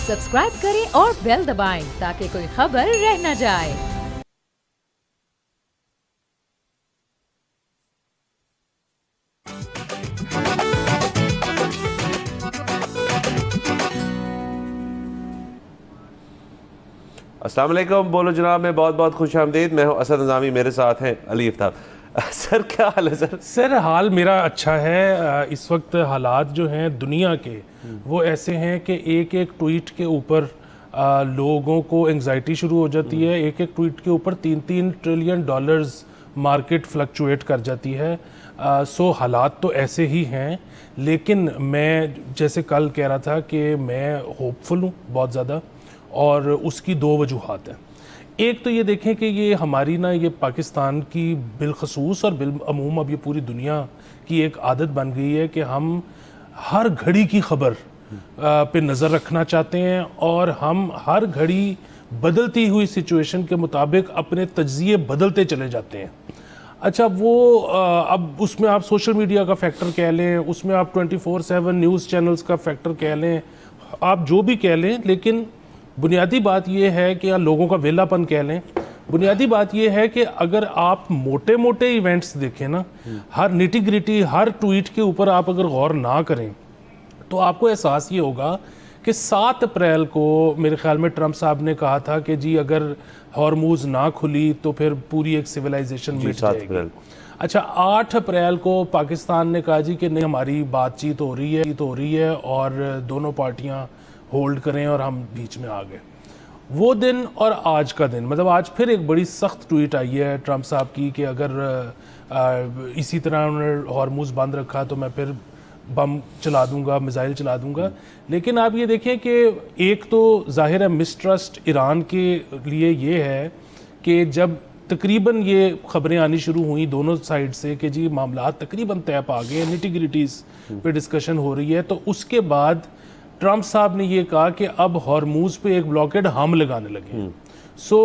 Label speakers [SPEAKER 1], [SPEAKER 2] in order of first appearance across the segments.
[SPEAKER 1] Subscribe करें और bell दबाएं ताकि कोई खबर रह न जाए।
[SPEAKER 2] अस्सलाम वालेकुम, बोलो जनाब में बहुत बहुत खुश आमदीद। मैं हूँ असद निज़ामी, मेरे साथ हैं अली आफ्ताब। सर क्या हाल है सर?
[SPEAKER 3] सर हाल मेरा अच्छा है। इस वक्त हालात जो हैं दुनिया के वो ऐसे हैं कि एक एक ट्वीट के ऊपर लोगों को एंग्जाइटी शुरू हो जाती है। एक एक ट्वीट के ऊपर 3-3 ट्रिलियन डॉलर्स मार्केट फ्लक्चुएट कर जाती है। सो हालात तो ऐसे ही हैं, लेकिन मैं जैसे कल कह रहा था कि मैं होपफुल हूँ बहुत ज़्यादा, और उसकी दो वजूहात हैं। एक तो ये देखें कि ये हमारी ना ये पाकिस्तान की बिलखसूस और बिलअमूम अब ये पूरी दुनिया की एक आदत बन गई है कि हम हर घड़ी की खबर पे नज़र रखना चाहते हैं और हम हर घड़ी बदलती हुई सिचुएशन के मुताबिक अपने तज्ज़िये बदलते चले जाते हैं। अच्छा, वो अब उसमें आप सोशल मीडिया का फैक्टर कह लें, उसमें आप 24/7 न्यूज़ चैनल्स का फैक्टर कह लें, आप जो भी कह लें, लेकिन बुनियादी बात यह है कि या लोगों का वेलापन कह लें, बुनियादी बात यह है कि अगर आप मोटे मोटे इवेंट्स देखें ना, हर निटी ग्रिटी हर ट्वीट के ऊपर आप अगर गौर ना करें तो आपको एहसास ये होगा कि 7 अप्रैल को मेरे ख्याल में ट्रंप साहब ने कहा था कि जी अगर हॉर्मूज ना खुली तो फिर पूरी एक सिविलाइजेशन मिट जाएगी। अच्छा, 8 अप्रैल को पाकिस्तान ने कहा जी कि नहीं, हमारी बातचीत हो रही है और दोनों पार्टियां होल्ड करें, और हम बीच में आ गए। वो दिन और आज का दिन, मतलब आज फिर एक बड़ी सख्त ट्वीट आई है ट्रंप साहब की कि अगर इसी तरह उन्होंने हॉर्मूज बंद रखा तो मैं फिर बम चला दूंगा, मिसाइल चला दूंगा। लेकिन आप ये देखें कि एक तो जाहिर है मिसट्रस्ट ईरान के लिए ये है कि जब तकरीबन ये खबरें आनी शुरू हुई दोनों साइड से कि जी मामला तकरीबन तय पा गए, निटी-ग्रिटीज़ पे डिस्कशन हो रही है, तो उसके बाद ट्रंप साहब ने ये कहा कि अब हॉर्मूज पे एक ब्लॉकेड हम लगाने लगे। सो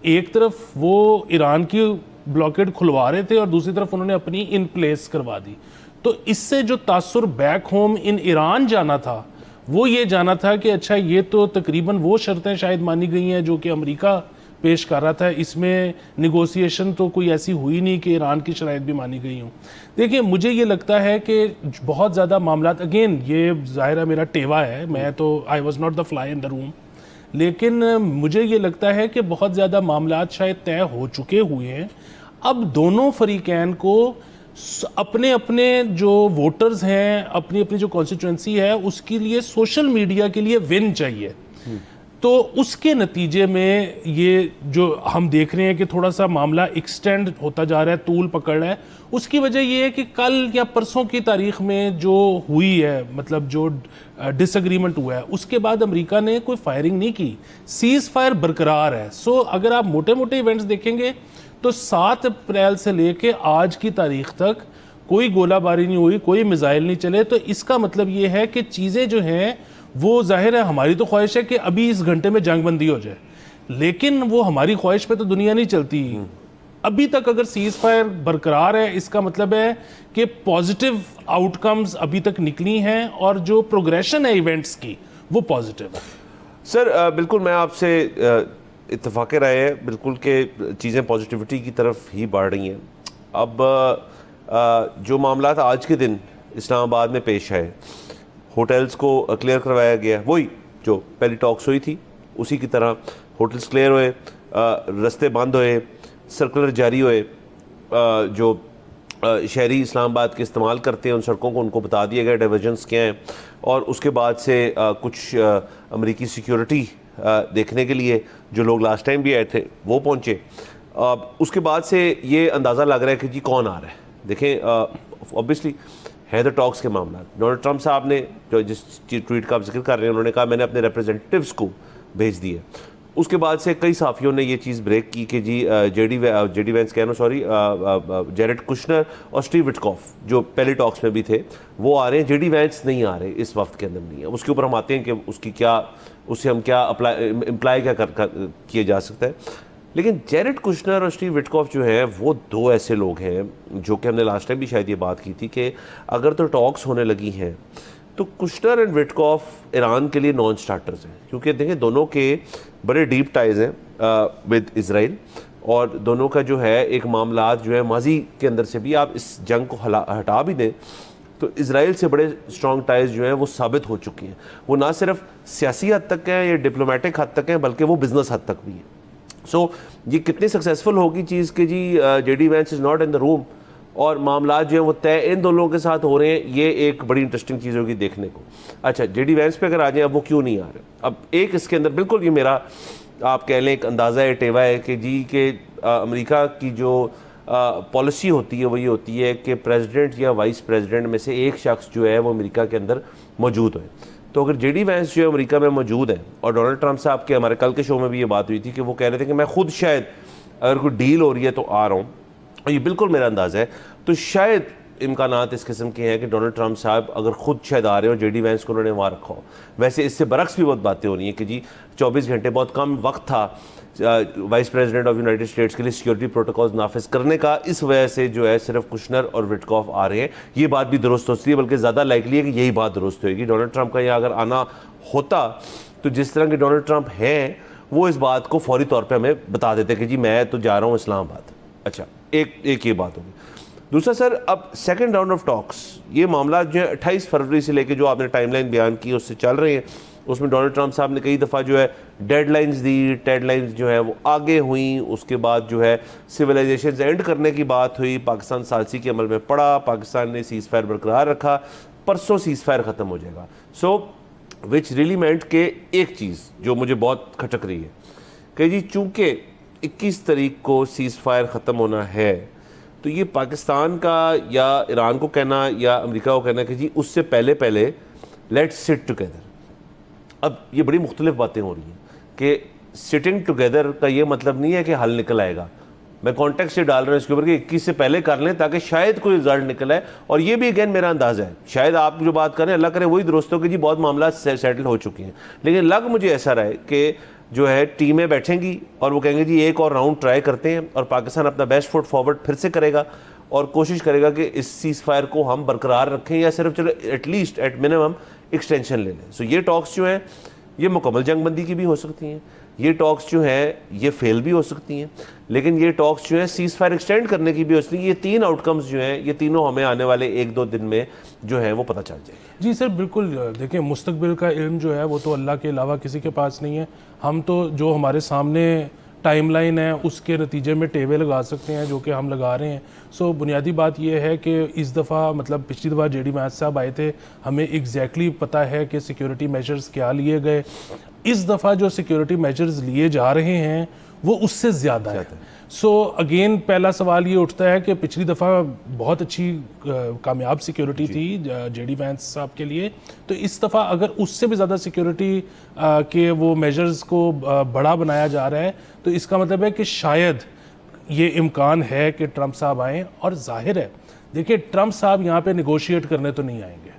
[SPEAKER 3] एक तरफ वो ईरान की ब्लॉकेड खुलवा रहे थे और दूसरी तरफ उन्होंने अपनी इन प्लेस करवा दी। तो इससे जो तासुर बैक होम इन ईरान जाना था वो ये जाना था कि अच्छा ये तो तकरीबन वो शर्तें शायद मानी गई हैं जो कि अमेरिका पेश कर रहा था, इसमें निगोसिएशन तो कोई ऐसी हुई नहीं कि ईरान की शराइत भी मानी गई हूँ। देखिए, मुझे ये लगता है कि बहुत ज़्यादा मामलात, अगेन ये ज़ाहिर है मेरा टेवा है, मैं तो I was not the fly in the room, लेकिन मुझे ये लगता है कि बहुत ज़्यादा मामलात शायद तय हो चुके हुए हैं। अब दोनों फरीकैन को अपने अपने जो वोटर्स हैं, अपनी अपनी जो कॉन्स्टिट्यूंसी है, उसके लिए सोशल मीडिया के लिए विन चाहिए। तो उसके नतीजे में ये जो हम देख रहे हैं कि थोड़ा सा मामला एक्सटेंड होता जा रहा है, तूल पकड़ रहा है, उसकी वजह ये है कि कल या परसों की तारीख में जो हुई है, मतलब जो डिसएग्रीमेंट हुआ है, उसके बाद अमेरिका ने कोई फायरिंग नहीं की, सीज फायर बरकरार है। सो अगर आप मोटे मोटे इवेंट्स देखेंगे तो 7 अप्रैल से लेके आज की तारीख तक कोई गोलाबारी नहीं हुई, कोई मिसाइल नहीं चले। तो इसका मतलब ये है कि चीज़ें जो हैं वो जाहिर है, हमारी तो ख्वाहिश है कि अभी इस घंटे में जंग बंदी हो जाए, लेकिन वो हमारी ख्वाहिश पे तो दुनिया नहीं चलती। अभी तक अगर सीज फायर बरकरार है, इसका मतलब है कि पॉजिटिव आउटकम्स अभी तक निकली हैं और जो प्रोग्रेशन है इवेंट्स की वो पॉजिटिव है।
[SPEAKER 2] सर बिल्कुल मैं आपसे इत्तेफाक राय है बिल्कुल कि चीज़ें पॉजिटिविटी की तरफ ही बढ़ रही हैं। अब जो मामला आज के दिन इस्लामाबाद में पेश आए, होटल्स को क्लियर करवाया गया, वही जो पहली टॉक्स हुई थी उसी की तरह होटल्स क्लियर हुए, रास्ते बंद हुए, सर्कुलर जारी हुए, जो शहरी इस्लामाबाद के इस्तेमाल करते हैं उन सड़कों को उनको बता दिया गया डाइवर्जन्स क्या हैं, और उसके बाद से कुछ अमेरिकी सिक्योरिटी देखने के लिए जो लोग लास्ट टाइम भी आए थे वो पहुँचे। उसके बाद से ये अंदाज़ा लग रहा है कि जी कौन आ रहा है। देखें, ऑब्वियसली है द टॉक्स के मामला। डोनाल्ड ट्रंप साहब ने जो जिस ट्वीट का आप जिक्र कर रहे हैं, उन्होंने कहा मैंने अपने रिप्रेजेंटेटिव्स को भेज दिए। उसके बाद से कई साफियों ने ये चीज़ ब्रेक की कि जी जेडी वेंस कहना सॉरी जेरेड कुशनर और स्टीव विटकॉफ जो पहले टॉक्स में भी थे वो आ रहे हैं, जेडी वेंस नहीं आ रहे, इस वक्त के अंदर नहीं है। उसके ऊपर हम आते हैं कि उससे हम क्या इम्प्लाई क्या किया जा सकता है। लेकिन जेरेड कुशनर और स्टीव विटकॉफ जो हैं वो दो ऐसे लोग हैं जो कि हमने लास्ट टाइम भी शायद ये बात की थी कि अगर तो टॉक्स होने लगी हैं तो कुशनर एंड विटकॉफ ईरान के लिए नॉन स्टार्टर्स हैं, क्योंकि देखें दोनों के बड़े डीप टाइज हैं विद इसराइल, और दोनों का जो है एक मामला जो है माजी के अंदर से भी आप इस जंग को हटा भी दें तो इसराइल से बड़े स्ट्रॉन्ग टाइज जो हैं वो साबित हो चुकी हैं। वो ना सिर्फ सियासी हद तक हैं या डिप्लोमेटिक हद तक हैं, बल्कि वो बिजनेस हद तक भी हैं। सो ये कितनी सक्सेसफुल होगी चीज़ कि जी JD Vance is not in the room और मामला जो है वो तय इन दोनों के साथ हो रहे हैं, ये एक बड़ी इंटरेस्टिंग चीज़ होगी देखने को। अच्छा, जेडी वैंस पे अगर आ जाए, अब वो क्यों नहीं आ रहे? अब एक इसके अंदर बिल्कुल ये मेरा आप कह लें एक अंदाज़ा है, टेवा है कि जी के अमेरिका की जो पॉलिसी होती है वो ये होती है कि प्रेसिडेंट या वाइस प्रेसिडेंट में से एक शख्स जो है वो अमेरिका के अंदर मौजूद है। तो अगर जेडी वैंस जो है अमेरिका में मौजूद है, और डोनाल्ड ट्रंप साहब के हमारे कल के शो में भी ये बात हुई थी कि वो कह रहे थे कि मैं खुद शायद अगर कोई डील हो रही है तो आ रहा हूँ, और ये बिल्कुल मेरा अंदाज़ा है, तो शायद इम्कानात इस किस्म के हैं कि डोनाल्ड ट्रंप साहब अगर खुद शायद आ रहे हो, जेडी वैंस को उन्होंने वहाँ रखा हो। वैसे इससे बरक्स भी बहुत बातें हो रही हैं कि जी 24 घंटे बहुत कम वक्त था vice president of United states के लिए सिक्योरिटी प्रोटोकॉल्स नाफिज करने का, इस वजह से जो है सिर्फ कुशनर और विटकॉफ आ रहे हैं। ये बात भी दुरुस्त होती है, बल्कि ज़्यादा लाइकली है कि यही बात दुरुस्त होगी। डोनाल्ड ट्रंप का यहाँ अगर आना होता तो जिस तरह के डोनाल्ड ट्रंप हैं वो इस बात को फौरी तौर पर हमें बता देते कि जी मैं तो जा रहा हूँ इस्लामाबाद। अच्छा, एक ये बात होगी। दूसरा सर, अब सेकंड राउंड ऑफ टॉक्स, ये मामला जो है 28 फरवरी से लेके जो आपने टाइमलाइन बयान की उससे चल रहे हैं। उसमें डोनाल्ड ट्रंप साहब ने कई दफ़ा जो है डेडलाइंस दी, डेडलाइंस जो है वो आगे हुई। उसके बाद जो है सिविलाइजेशन एंड करने की बात हुई, पाकिस्तान सालसी के अमल में पड़ा, पाकिस्तान ने सीज़ फायर बरकरार रखा, परसों सीज़ फायर ख़त्म हो जाएगा। सो विच रियली मेंट के एक चीज़ जो मुझे बहुत खटक रही है कि जी चूँकि 21 तारीख को सीज़ फायर ख़त्म होना है, तो ये पाकिस्तान का या ईरान को कहना या अमेरिका को कहना कि जी उससे पहले लेट्स सिट टुगेदर। अब ये बड़ी मुख्तलिफ बातें हो रही हैं कि सिटिंग टुगेदर का ये मतलब नहीं है कि हल निकल आएगा। मैं कॉन्टेक्स्ट से डाल रहा हूँ इसके ऊपर कि 21 से पहले कर लें ताकि शायद कोई रिजल्ट निकल आए। और ये भी अगेन मेरा अंदाज़ा है, शायद आप जो बात करें अल्लाह करे वही दुरुस्त हो कि जी बहुत मामला सेटल हो चुके हैं, लेकिन लग मुझे ऐसा रहा है कि जो है टीमें बैठेंगी और वो कहेंगे जी एक और राउंड ट्राई करते हैं, और पाकिस्तान अपना बेस्ट फुट फॉरवर्ड फिर से करेगा और कोशिश करेगा कि इस सीज़ फायर को हम बरकरार रखें या सिर्फ चलो एटलीस्ट एट मिनिमम एक्सटेंशन ले लें। सो ये टॉक्स जो हैं ये मुकम्मल जंगबंदी की भी हो सकती हैं, ये टॉक्स जो है ये फेल भी हो सकती हैं, लेकिन ये टॉक्स जो है सीज़ फायर एक्सटेंड करने की भी हो सकती है। ये तीन आउटकम्स जो हैं ये तीनों हमें आने वाले 1-2 दिन में जो है वो पता चल जाएगा।
[SPEAKER 3] जी सर, बिल्कुल। देखिए, मुस्तकबिल का इल्म जो है वो तो अल्लाह के अलावा किसी के पास नहीं है। हम तो जो हमारे सामने टाइमलाइन है उसके नतीजे में टेबे लगा सकते हैं, जो कि हम लगा रहे हैं। सो बुनियादी बात यह है कि इस दफ़ा मतलब पिछली दफ़ा जेडी वैंस साहब आए थे, हमें एग्जैक्टली पता है कि सिक्योरिटी मेजर्स क्या लिए गए। इस दफ़ा जो सिक्योरिटी मेजर्स लिए जा रहे हैं वो उससे ज़्यादा है। सो अगेन पहला सवाल ये उठता है कि पिछली दफ़ा बहुत अच्छी कामयाब सिक्योरिटी थी जेडी वैंस साहब के लिए, तो इस दफ़ा अगर उससे भी ज़्यादा सिक्योरिटी के वो मेजर्स को बड़ा बनाया जा रहा है, तो इसका मतलब है कि शायद ये इम्कान है कि ट्रंप साहब आएँ। और जाहिर है, देखिए ट्रंप साहब यहाँ पे निगोशिएट करने तो नहीं आएंगे।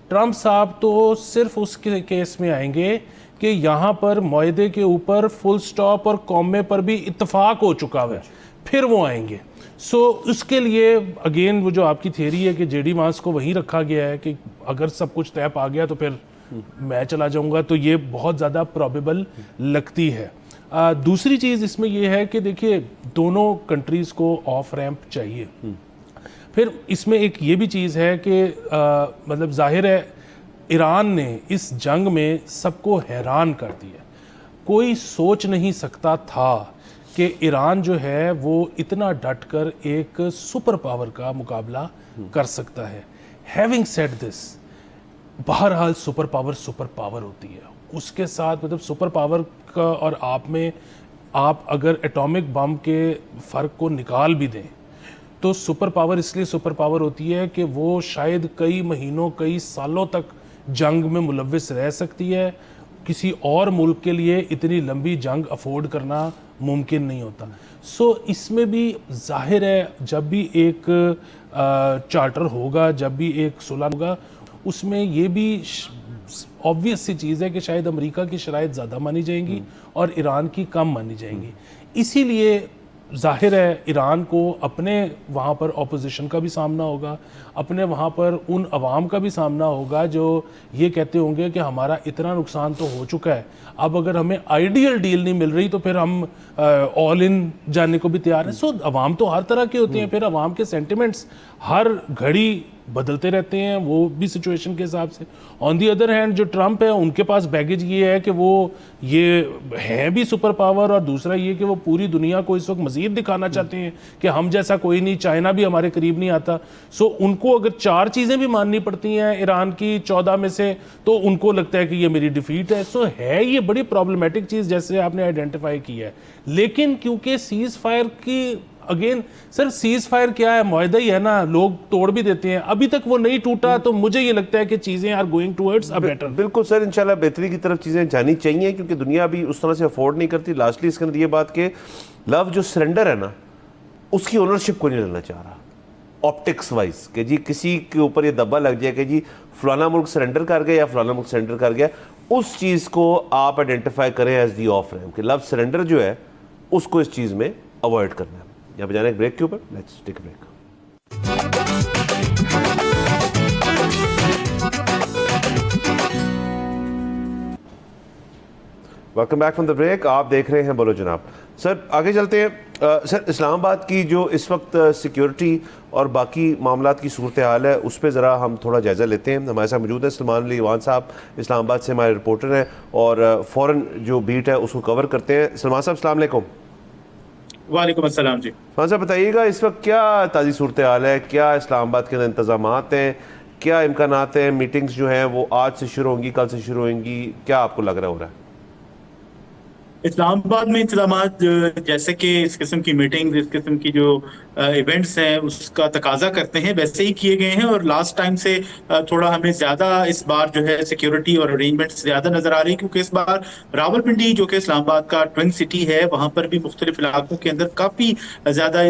[SPEAKER 3] ट्रंप साहब तो सिर्फ उस केस में आएंगे कि यहाँ पर मुआहदे के ऊपर फुल स्टॉप और कॉमे पर भी इत्तेफाक हो चुका है, फिर वो आएंगे। सो उसके लिए अगेन वो जो आपकी थियरी है कि जेडी वैंस को वहीं रखा गया है कि अगर सब कुछ तय पा गया तो फिर मैं चला जाऊंगा, तो ये बहुत ज़्यादा प्रोबेबल लगती है। दूसरी चीज़ इसमें यह है कि देखिए दोनों कंट्रीज़ को ऑफ रैंप चाहिए। फिर इसमें एक ये भी चीज़ है कि मतलब जाहिर है ईरान ने इस जंग में सबको हैरान कर दिया। कोई सोच नहीं सकता था कि ईरान जो है वो इतना डटकर एक सुपर पावर का मुकाबला कर सकता है। हैविंग सेड दिस, बहरहाल सुपर पावर होती है, उसके साथ मतलब सुपर पावर का और आप अगर एटॉमिक बम के फ़र्क को निकाल भी दें तो सुपर पावर इसलिए सुपर पावर होती है कि वो शायद कई महीनों कई सालों तक जंग में मुलव्विस रह सकती है। किसी और मुल्क के लिए इतनी लंबी जंग अफोर्ड करना मुमकिन नहीं होता। सो इसमें भी जाहिर है जब भी एक चार्टर होगा, जब भी एक सुलह होगा, उसमें ये भी ऑब्वियस सी चीज़ है कि शायद अमेरिका की शराइत ज़्यादा मानी जाएंगी और ईरान की कम मानी जाएंगी। इसीलिए जाहिर है ईरान को अपने वहाँ पर ऑपोजिशन का भी सामना होगा, अपने वहाँ पर उन अवाम का भी सामना होगा जो ये कहते होंगे कि हमारा इतना नुकसान तो हो चुका है, अब अगर हमें आइडियल डील नहीं मिल रही तो फिर हम ऑल इन जाने को भी तैयार हैं। सो अवाम तो हर तरह के होते हैं, फिर अवाम के सेंटिमेंट्स हर घड़ी बदलते रहते हैं, वो भी सिचुएशन के हिसाब से। ऑन दी अदर हैंड जो ट्रंप है उनके पास बैगेज ये है कि वो ये है भी सुपर पावर, और दूसरा ये कि वो पूरी दुनिया को इस वक्त मजीद दिखाना चाहते हैं कि हम जैसा कोई नहीं, चाइना भी हमारे करीब नहीं आता। सो उनको अगर 4 चीज़ें भी माननी पड़ती हैं ईरान की 14 में से, तो उनको लगता है कि ये मेरी डिफीट है। सो है ये बड़ी प्रॉब्लमेटिक चीज़ जैसे आपने आइडेंटिफाई की है। लेकिन क्योंकि सीज फायर की अगेन सर, सीज फायर क्या है, मुआहदा ही है ना, लोग तोड़ भी देते हैं, अभी तक वो नहीं टूटा, तो मुझे ये लगता है कि चीजें are going towards a better.
[SPEAKER 2] बिल्कुल सर, इंशाल्लाह बेहतरी की तरफ चीज़ें जानी चाहिए, क्योंकि दुनिया भी उस तरह से अफोर्ड नहीं करती। लास्टली इसके अंदर ये बात कि लव जो सरेंडर है ना, उसकी ओनरशिप को नहीं लेना चाह रहा ऑप्टिक्स वाइज, कि जी किसी के ऊपर ये दब्बा लग जाए कि जी फलाना मुल्क सरेंडर कर गया या फलाना मुल्क सरेंडर कर गया, उस चीज़ को आप आइडेंटिफाई करें एज दी ऑफ रैम, कि लव सरेंडर जो है उसको इस चीज़ में अवॉइड करना है। यहाँ पे जाना एक ब्रेक के ऊपर, let's take a break. Welcome back from the break. आप देख रहे हैं बोलो जनाब। सर आगे चलते हैं। सर इस्लामाबाद की जो इस वक्त सिक्योरिटी और बाकी मामलात की सूरत हाल है, उस पर ज़रा हम थोड़ा जायज़ा लेते हैं। हमारे साथ मौजूद है सलमान अली ईवान साहब, इस्लामाबाद से हमारे रिपोर्टर हैं और फ़ौरन जो बीट है उसको कवर करते हैं। सलमान साहब अस्सलाम वालेकुम।
[SPEAKER 4] वालेकुम अस्सलाम जी।
[SPEAKER 2] हाँ साहब बताइएगा, इस वक्त क्या ताज़ी सूरत हाल है, क्या इस्लामाबाद के अंदर इंतजामात हैं, क्या इम्कानात हैं, मीटिंग्स जो हैं वो आज से शुरू होंगी, कल से शुरू होंगी, क्या आपको लग रहा हो रहा है?
[SPEAKER 4] इस्लामाबाद में इंतजामात जैसे कि इस किस्म की मीटिंग, इस किस्म की जो इवेंट्स हैं उसका तकाजा करते हैं, वैसे ही किए गए हैं। और लास्ट टाइम से थोड़ा हमें ज्यादा इस बार जो है सिक्योरिटी और अरेंजमेंट्स ज्यादा नजर आ रही है, क्योंकि इस बार रावलपिंडी जो कि इस्लामाबाद का ट्विन सिटी है, वहां पर भी मुख्तलिफ इलाकों के अंदर काफी ज्यादा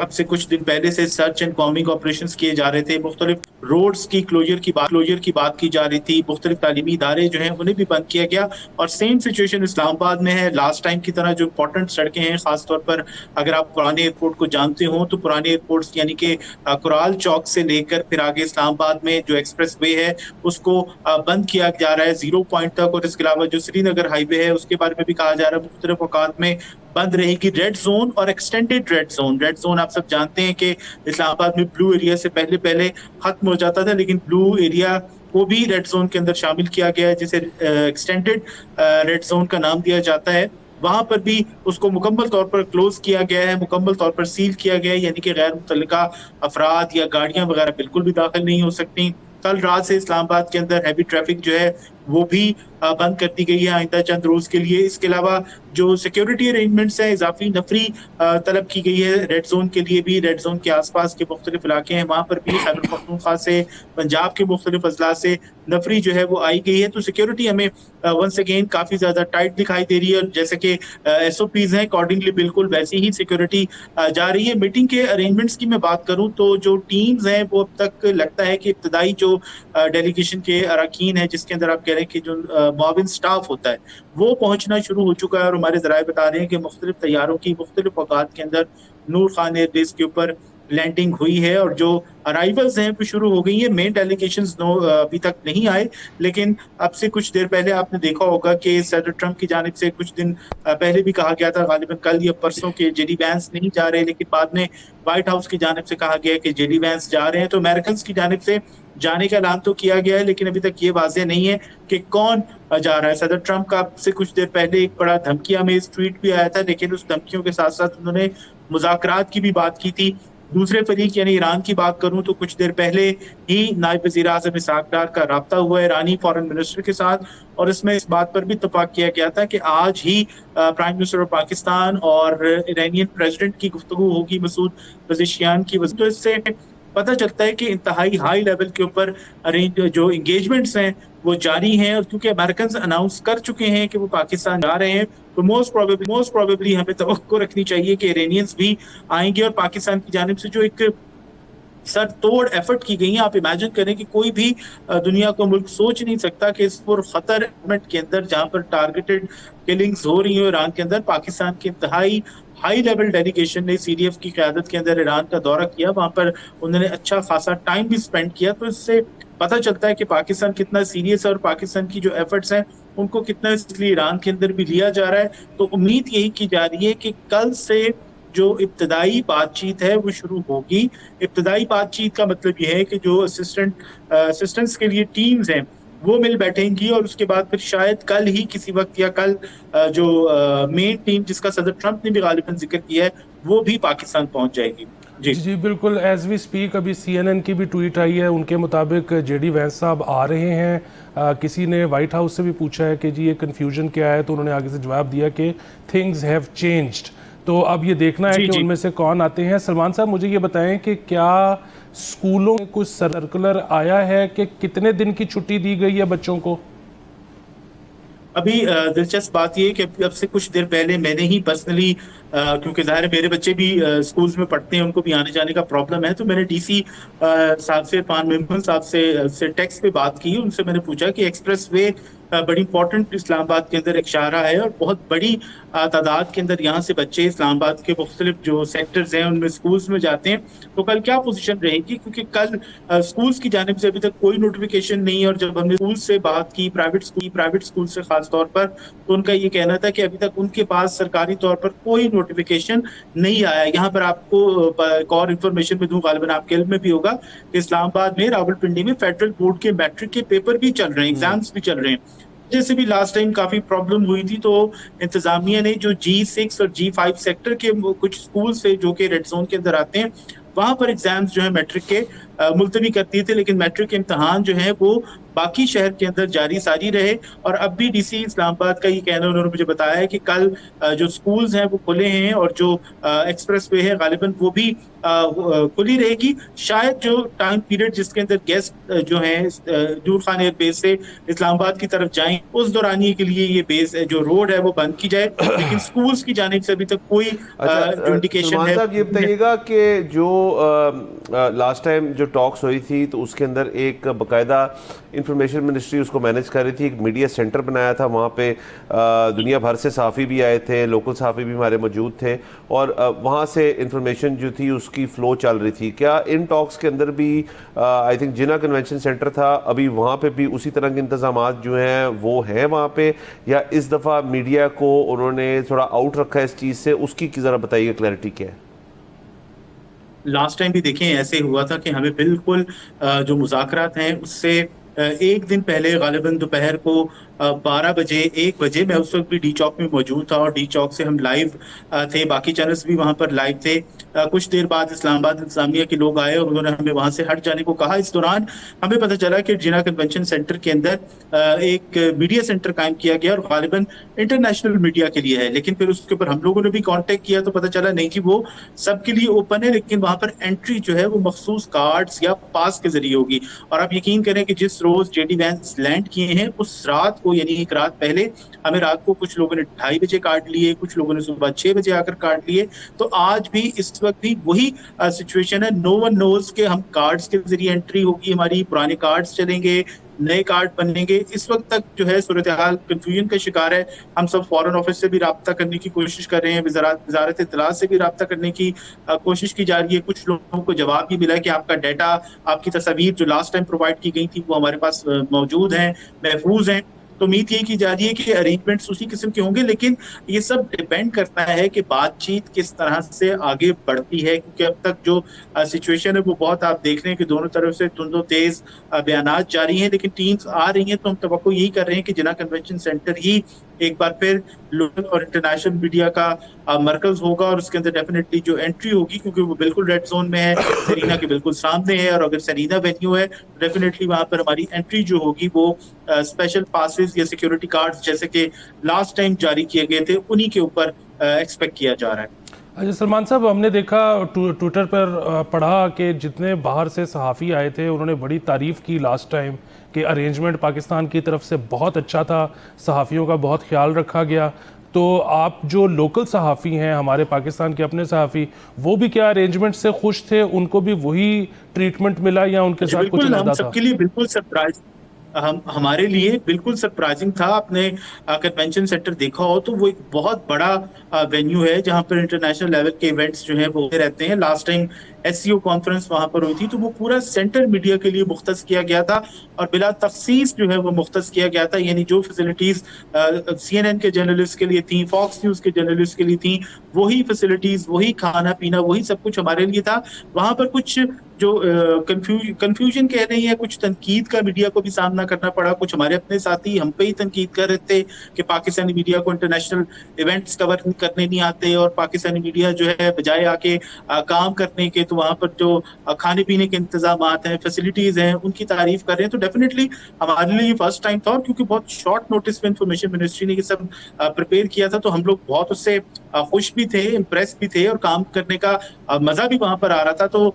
[SPEAKER 4] अब से कुछ दिन पहले से सर्च एंड कॉम्बिंग ऑपरेशन किए जा रहे थे। मुख्तलिफ रोड्स की क्लोजर की बात की जा रही थी, मुख्तलिफ तालीमी इदारे जो हैं उन्हें भी बंद किया गया। और सेम सिचुएशन इस्लामाबाद में है। लास्ट टाइम की तरह जो इंपॉर्टेंट सड़कें हैं, खासतौर पर अगर आप पुराने एयरपोर्ट को जानते हो तो पुराने एयरपोर्ट्स यानी कि कुराल चौक से लेकर फिर आगे इस्लामाबाद में जो एक्सप्रेस वे है उसको बंद किया जा रहा है 0 पॉइंट तक। और इसके अलावा जो श्रीनगर हाईवे है उसके बारे में भी कहा जा रहा है मुख्तलिफ औकात में बंद रहेगी। रेड जोन और एक्सटेंडेड रेड जोन आप सब जानते हैं कि इस्लामाबाद में ब्लू एरिया से पहले खत्म हो जाता था, लेकिन ब्लू एरिया को भी रेड जोन के अंदर शामिल किया गया है, जिसे एक्सटेंडेड रेड जोन का नाम दिया जाता है। वहां पर भी उसको मुकम्मल तौर पर क्लोज किया गया है, मुकम्मल तौर पर सील किया गया है, यानी कि गैर मुतल्लिका अफराद या गाड़ियां वगैरह बिल्कुल भी दाखिल नहीं हो सकती। कल रात से इस्लामाबाद के अंदर हैवी ट्रैफिक जो है वो भी बंद कर दी गई है आइंदा चंद रोज के लिए। इसके अलावा जो सिक्योरिटी अरेंजमेंट्स है, इजाफी नफरी तलब की गई है रेड जोन के लिए भी। रेड जोन के आसपास के मुख्तलिफ इलाके हैं वहां पर भी खैबर पख्तूनख्वा से पंजाब के मुख्तलिफ अजला से नफरी जो है वो आई गई है। तो सिक्योरिटी हमें वंस अगेन काफी ज्यादा टाइट दिखाई दे रही है, और जैसे कि SOPs हैं अकॉर्डिंगली बिल्कुल वैसी ही सिक्योरिटी जा रही है। मीटिंग के अरेंजमेंट्स की मैं बात करूं तो जो टीम्स हैं वो अब तक लगता है कि इब्तदाई जो डेलीगेशन के अरकान है, जिसके अंदर आप कह रहे हैं कि जो मुआविन स्टाफ होता है वो पहुंचना शुरू हो चुका है। और हमारे जराए बता रहे हैं कि मुख्तलिफ तैयारों की मुख्तलिफ औकात के अंदर नूर खान एयरबेस के ऊपर लैंडिंग हुई है और जो अराइवल्स हैं वो शुरू हो गई है। मेन डेलीगेशंस अभी तक नहीं आए, लेकिन अब से कुछ देर पहले आपने देखा होगा कि सदर ट्रंप की जानिब से कुछ दिन पहले भी कहा गया था, गालिबन कल या परसों के जेडी वैंस नहीं जा रहे, लेकिन बाद में व्हाइट हाउस की जानिब से कहा गया कि जेडी वैंस जा रहे हैं। तो अमेरिकन की जानिब से जाने का ऐलान तो किया गया है, लेकिन अभी तक ये वाज़ेह नहीं है कि कौन जा रहा है। सदर ट्रंप का से कुछ देर पहले एक बड़ा धमकिया में ट्वीट भी आया था, लेकिन उस धमकियों के साथ साथ उन्होंने मुज़ाकरात की भी बात की थी। दूसरे फरीक यानी ईरान की बात करूं तो कुछ देर पहले ही नायब वज़ीर आज़म इसहाक डार का राब्ता हुआ ईरानी फॉरेन मिनिस्टर के साथ, और इसमें इस बात पर भी इत्तफाक किया गया था कि आज ही प्राइम मिनिस्टर ऑफ पाकिस्तान और ईरानियन प्रेसिडेंट की गुफ्तगू होगी मसूद पज़ेशियान की वजह। तो इससे पता चलता है कि इंतहाई हाई लेवल के ऊपर जो एंगेजमेंट्स हैं वो जारी हैं। और क्योंकि अमेरिकन अनाउंस कर चुके हैं कि वो पाकिस्तान जा रहे हैं, तो मोस्ट प्रोबेबली हमें तवक्को रखनी चाहिए कि इरानियंस भी आएंगे। और पाकिस्तान की जानिब से जो एक सर तोड़ एफर्ट की गई हैं। आप इमेजिन करें कि कोई भी दुनिया का मुल्क सोच नहीं सकता कि इस खतर के अंदर जहां पर टारगेटेड किलिंग्स हो रही है ईरान के अंदर, पाकिस्तान के इंतहाई हाई लेवल डेलीगेशन ने सीडीएफ की क़यादत के अंदर ईरान का दौरा किया, वहां पर उन्होंने अच्छा खासा टाइम भी स्पेंड किया। तो इससे पता चलता है कि पाकिस्तान कितना सीरियस है और पाकिस्तान की जो एफर्ट्स हैं उनको कितना इसलिए ईरान के अंदर भी लिया जा रहा है। तो उम्मीद यही की जा रही है कि कल से जो इब्तदाई बातचीत है वो शुरू होगी। इब्तदाई बातचीत का मतलब यह है कि जो असिस्टेंट्स के लिए टीम्स हैं वो मिल बैठेंगी और उसके बाद फिर शायद कल ही किसी वक्त या कल जो मेन टीम जिसका सदर ट्रंप ने भी गालिबन जिक्र किया है वो भी पाकिस्तान पहुंच जाएगी।
[SPEAKER 3] जी बिल्कुल, एज वी स्पीक अभी CNN की भी ट्वीट आई है, उनके मुताबिक JD वैंस साहब आ रहे हैं। किसी ने वाइट हाउस से भी पूछा है कि जी ये कन्फ्यूजन क्या है, तो उन्होंने आगे से जवाब दिया कि थिंग्स हैव चेंज्ड। तो अब ये देखना है कि उनमें से कौन आते हैं। सलमान साहब मुझे ये बताएं कि क्या स्कूलों में कुछ सर्कुलर आया है कि कितने दिन की छुट्टी दी गई है बच्चों को?
[SPEAKER 4] अभी दिलचस्प बात यह है कि अब से कुछ देर पहले मैंने ही पर्सनली, क्योंकि ज़ाहिर है मेरे बच्चे भी स्कूल्स में पढ़ते हैं, उनको भी आने जाने का प्रॉब्लम है, तो मैंने डीसी साहब से, पान मेमन साहब से टेक्स्ट पे बात की। उनसे मैंने पूछा कि एक्सप्रेस वे बड़ी इंपॉर्टेंट इस्लामाबाद के अंदर एक शाहरा है और बहुत बड़ी तादाद के अंदर यहाँ से बच्चे इस्लामाबाद के मुख्तलिफ जो सेक्टर्स हैं उनमें स्कूल्स में जाते हैं, तो कल क्या पोजीशन रहेगी? क्योंकि कल स्कूल्स की जानिब से अभी तक कोई नोटिफिकेशन नहीं है और जब हमने स्कूल से बात की, प्राइवेट स्कूल से खास तौर पर, तो उनका ये कहना था कि अभी तक उनके पास सरकारी तौर पर कोई नोटिफिकेशन नहीं आया। यहाँ पर आपको एक और इन्फॉर्मेशन में दूं, गालिबन आपके इल्म में भी होगा कि इस्लामाबाद में रावलपिंडी में फेडरल बोर्ड के मैट्रिक के पेपर भी चल रहे हैं, एग्जाम्स भी चल रहे हैं। जैसे भी लास्ट टाइम काफी प्रॉब्लम हुई थी, तो इंतजामिया ने जो G6 और G5 सेक्टर के कुछ स्कूल से जो कि रेड जोन के अंदर आते हैं वहां पर एग्जाम्स जो है मैट्रिक के मुलतवी कर दिए थे, लेकिन मैट्रिक के इम्तहान जो है वो बाकी शहर के अंदर जारी रहे। और अब भी डीसी इस्लामाबाद का ये कहना, उन्होंने मुझे बताया है कि कल जो स्कूल्स हैं वो खुले हैं और जो एक्सप्रेस वे है गालिबन वो भी खुली रहेगी। शायद जो टाइम पीरियड जिसके अंदर गेस्ट जो है दूर खान एयर बेस से इस्लामाबाद की तरफ जाएं, उस दौरानिए के लिए ये बेस जो रोड है वो बंद की जाए, लेकिन स्कूल्स की जानिब से अभी तक कोई जो इंडिकेशन है।
[SPEAKER 2] साहब ये बताइएगा कि जो लास्ट टाइम जो टॉक्स हुई थी तो उसके अंदर एक बाकायदा इंफॉर्मेशन मिनिस्ट्री उसको मैनेज कर रही थी, एक मीडिया सेंटर बनाया था, वहाँ पे दुनिया भर से सहाफ़ी भी आए थे, लोकल सहाफ़ी भी हमारे मौजूद थे और वहाँ से इंफॉर्मेशन जो थी उसकी फ़्लो चल रही थी। क्या इन टॉक्स के अंदर भी I think Jinnah convention centre था, अभी वहाँ पे भी उसी तरह के इंतजाम जो हैं वो हैं वहाँ पे, या इस दफ़ा मीडिया को उन्होंने थोड़ा आउट रखा है इस चीज़ से? उसकी ज़रा बताइए, क्लैरिटी क्या है?
[SPEAKER 4] लास्ट टाइम भी देखें ऐसे हुआ था कि हमें बिल्कुल जो मुज़ाकरात हैं उससे एक दिन पहले गालिबन दोपहर को 12 बजे 1 बजे मैं उस वक्त भी डी चौक में मौजूद था और डी चौक से हम लाइव थे, बाकी चैनल्स भी वहां पर लाइव थे। कुछ देर बाद इस्लामाबाद इंतजामिया के लोग आए और उन्होंने हमें वहां से हट जाने को कहा। इस दौरान हमें पता चला कि जिना कन्वेंशन सेंटर के अंदर एक मीडिया सेंटर कायम किया गया और गालिबन इंटरनेशनल मीडिया के लिए है, लेकिन फिर उसके ऊपर हम लोगों ने भी कॉन्टेक्ट किया तो पता चला नहीं जी वो सबके लिए ओपन है, लेकिन वहां पर एंट्री जो है वो मखसूस कार्ड्स या पास के जरिए होगी। और आप यकीन करें कि जिस रोज JD वैंस लैंड किए हैं उस रात को, यानी एक रात पहले, हमें रात को कुछ लोगों ने 2:30 बजे कार्ड लिए, कुछ लोगों ने सुबह 6 बजे आकर कार्ड लिए। तो आज भी इस वक्त भी वही सिचुएशन है। नो वन नोज के हम कार्ड्स के जरिए एंट्री होगी, हमारी पुराने कार्ड्स चलेंगे, नए कार्ड बनेंगे। इस वक्त तक जो है सूरत हाल कंफ्यूजन का शिकार है। हम सब फॉरेन ऑफिस से भी रब्ता करने की कोशिश कर रहे हैं, वजारत इत्तलात से भी रब्ता करने की कोशिश की जा रही है। कुछ लोगों को जवाब भी मिला है कि आपका डाटा, आपकी तस्वीर जो लास्ट टाइम प्रोवाइड की गई थी वो हमारे पास मौजूद हैं, महफूज हैं। तो उम्मीद यही की जा रही है कि अरेंजमेंट्स उसी किस्म के होंगे, लेकिन ये सब डिपेंड करता है कि बातचीत किस तरह से आगे बढ़ती है, क्योंकि अब तक जो सिचुएशन है वो बहुत, आप देख रहे हैं कि दोनों तरफ से तुंदो तेज बयानात जारी हैं, लेकिन टीम्स आ रही हैं। तो हम तवक्को यही कर रहे हैं कि जिना कन्वेंशन सेंटर ही एक बार फिर लोकल और इंटरनेशनल मीडिया का मरकज होगा और उसके अंदर डेफिनेटली जो एंट्री होगी, क्योंकि वो बिल्कुल रेड जोन में है, सरीना के बिल्कुल सामने है, और अगर सरीना वेन्यू है डेफिनेटली वहां पर हमारी एंट्री जो होगी वो स्पेशल पासेस या सिक्योरिटी कार्ड्स जैसे कि लास्ट टाइम जारी किए गए थे उन्हीं के ऊपर एक्सपेक्ट किया जा रहा है।
[SPEAKER 3] अच्छा सलमान साहब, हमने देखा ट्विटर पर पढ़ा कि जितने बाहर से सहाफ़ी आए थे उन्होंने बड़ी तारीफ़ की लास्ट टाइम कि अरेंजमेंट पाकिस्तान की तरफ से बहुत अच्छा था, सहाफ़ियों का बहुत ख्याल रखा गया। तो आप जो लोकल सहाफ़ी हैं, हमारे पाकिस्तान के अपने सहाफ़ी, वो भी क्या अरेंजमेंट से खुश थे? उनको भी वही ट्रीटमेंट मिला या उनके साथ कुछ
[SPEAKER 4] बिल्कुल, हम
[SPEAKER 3] अलग था?
[SPEAKER 4] सबके लिए बिल्कुल सरप्राइज, हम हमारे लिए बिल्कुल सरप्राइजिंग था। आपने कन्वेंशन सेंटर देखा हो तो वो एक बहुत बड़ा वेन्यू है जहां पर इंटरनेशनल लेवल के इवेंट्स जो हैं वो होते रहते हैं। लास्ट टाइम एससीओ कॉन्फ्रेंस वहां पर हुई थी तो वो पूरा सेंटर मीडिया के लिए मुख्तस किया गया था और बिला तखसीस जो है वो मुख्तस किया गया था। यानी जो फैसिलिटीज CNN के जर्नलिस्ट के लिए थी, फॉक्स न्यूज के जर्नलिस्ट के लिए थी, वही फैसिलिटीज, वही खाना पीना, वही सब कुछ हमारे लिए था। वहां पर कुछ जो कंफ्यूजन कह रही है, कुछ तनकीद का मीडिया को भी सामना करना पड़ा। कुछ हमारे अपने साथी हम पे ही तनकीद कर रहे थे कि पाकिस्तानी मीडिया को इंटरनेशनल इवेंट्स कवर करने नहीं आते और पाकिस्तानी मीडिया जो है बजाय आके काम करने के तो वहां पर जो खाने पीने के इंतजाम हैं, फैसिलिटीज हैं, उनकी तारीफ कर रहे हैं। तो डेफिनेटली हमारे लिए फर्स्ट टाइम था और क्योंकि बहुत शॉर्ट नोटिस में इंफॉर्मेशन मिनिस्ट्री ने ये सब प्रिपेयर किया था तो हम लोग बहुत उससे खुश भी थे, इम्प्रेस भी थे और काम करने का मजा भी वहां पर आ रहा था। तो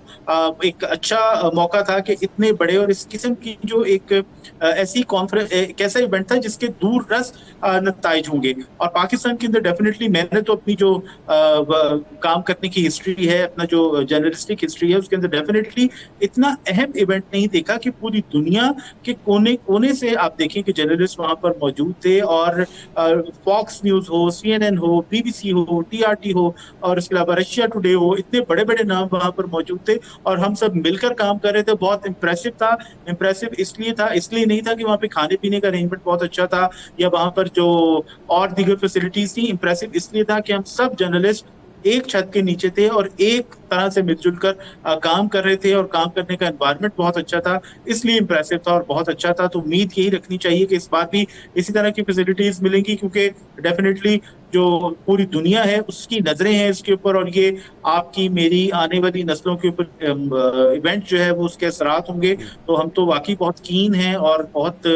[SPEAKER 4] एक अच्छा मौका था कि इतने बड़े और इस किस्म की जो एक ऐसी कॉन्फ्रेंस, एक ऐसा इवेंट था जिसके दूर रस नताइज होंगे। और पाकिस्तान के अंदर डेफिनेटली मैंने तो अपनी जो काम करने की हिस्ट्री है, अपना जो जर्नलिस्टिक हिस्ट्री है, उसके अंदर डेफिनेटली इतना अहम इवेंट नहीं देखा कि पूरी दुनिया के कोने कोने से आप देखें कि जर्नलिस्ट वहां पर मौजूद थे और फॉक्स न्यूज हो, CNN हो, BBC हो, TRT हो और इसके अलावा रशिया टुडे हो, इतने बड़े बड़े नाम वहां पर मौजूद थे और हम सब मिलकर काम कर रहे थे। बहुत इंप्रेसिव था। इंप्रेसिव इसलिए नहीं था कि वहां पे खाने पीने का अरेंजमेंट बहुत अच्छा था या वहां पर जो और दीगर फैसिलिटीज थी। इंप्रेसिव इसलिए था कि हम सब जर्नलिस्ट एक छत के नीचे थे और एक तरह से मिलजुल कर काम कर रहे थे और काम करने का एनवायरनमेंट बहुत अच्छा था, इसलिए इंप्रेसिव था और बहुत अच्छा था। तो उम्मीद यही रखनी चाहिए कि इस बार भी इसी तरह की फैसिलिटीज मिलेंगी क्योंकि डेफिनेटली जो पूरी दुनिया है उसकी नजरें हैं इसके ऊपर और ये आपकी मेरी आने वाली नस्लों के ऊपर इवेंट जो है वो उसके असरात होंगे। तो हम तो वाकई बहुत कीन हैं और बहुत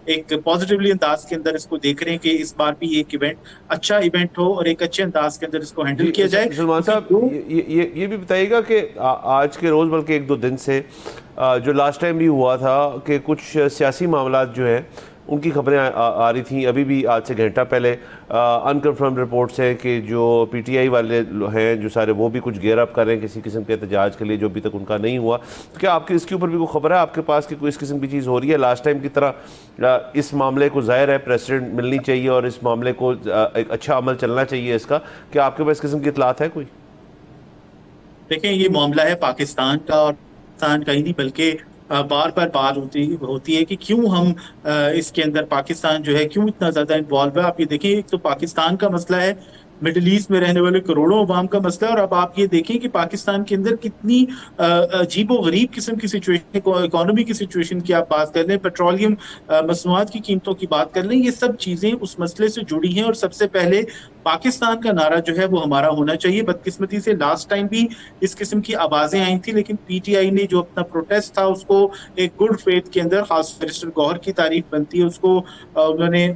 [SPEAKER 4] एक पॉजिटिवली अंदाज के अंदर इसको देख रहे हैं कि इस बार भी एक इवेंट अच्छा इवेंट हो और एक अच्छे अंदाज के अंदर इसको हैंडल किया जाए।
[SPEAKER 2] सलमान साहब, ये भी बताइएगा कि आज के रोज़ बल्कि एक दो दिन से जो लास्ट टाइम भी हुआ था कि कुछ सियासी मामला जो है उनकी खबरें आ रही थी। अभी भी आज से घंटा पहले अनकन्फर्म रिपोर्ट्स हैं कि जो PTI वाले हैं जो सारे वो भी कुछ गेयर अप कर रहे हैं किसी किस्म के एहतजाज के लिए जो अभी तक उनका नहीं हुआ। तो क्या आपके इसके ऊपर भी कोई खबर है आपके पास कि कोई इस किस्म की चीज़ हो रही है? लास्ट टाइम की तरह इस मामले को ज़ाहिर है प्रेसिडेंट मिलनी चाहिए और इस मामले को एक अच्छा अमल चलना चाहिए इसका। क्या आपके पास इस किस्म की इतलात है कोई?
[SPEAKER 4] देखें, ये मामला है पाकिस्तान का और पाकिस्तान का ही नहीं बल्कि बार बार बात होती है कि क्यों हम इसके अंदर पाकिस्तान जो है क्यों इतना ज्यादा इन्वॉल्व है। आप ये देखिए, एक तो पाकिस्तान का मसला है, मिडिल ईस्ट में रहने वाले करोड़ों अवाम का मसला है और अब आप ये देखें कि पाकिस्तान के अंदर कितनी अजीबो गरीब किस्म की सिचुएशन, इकोनॉमी की सिचुएशन की आप बात कर लें, पेट्रोलियम मसनूआत की कीमतों की बात कर लें, ये सब चीजें उस मसले से जुड़ी हैं। और सबसे पहले पाकिस्तान का नारा जो है वो हमारा होना चाहिए। बदकिस्मती से लास्ट टाइम भी इस किस्म की आवाजें आई थी लेकिन PTI ने जो अपना प्रोटेस्ट था उसको एक गुड फेथ के अंदर, खास मिनिस्टर गौहर की तारीफ बनती है, उसको उन्होंने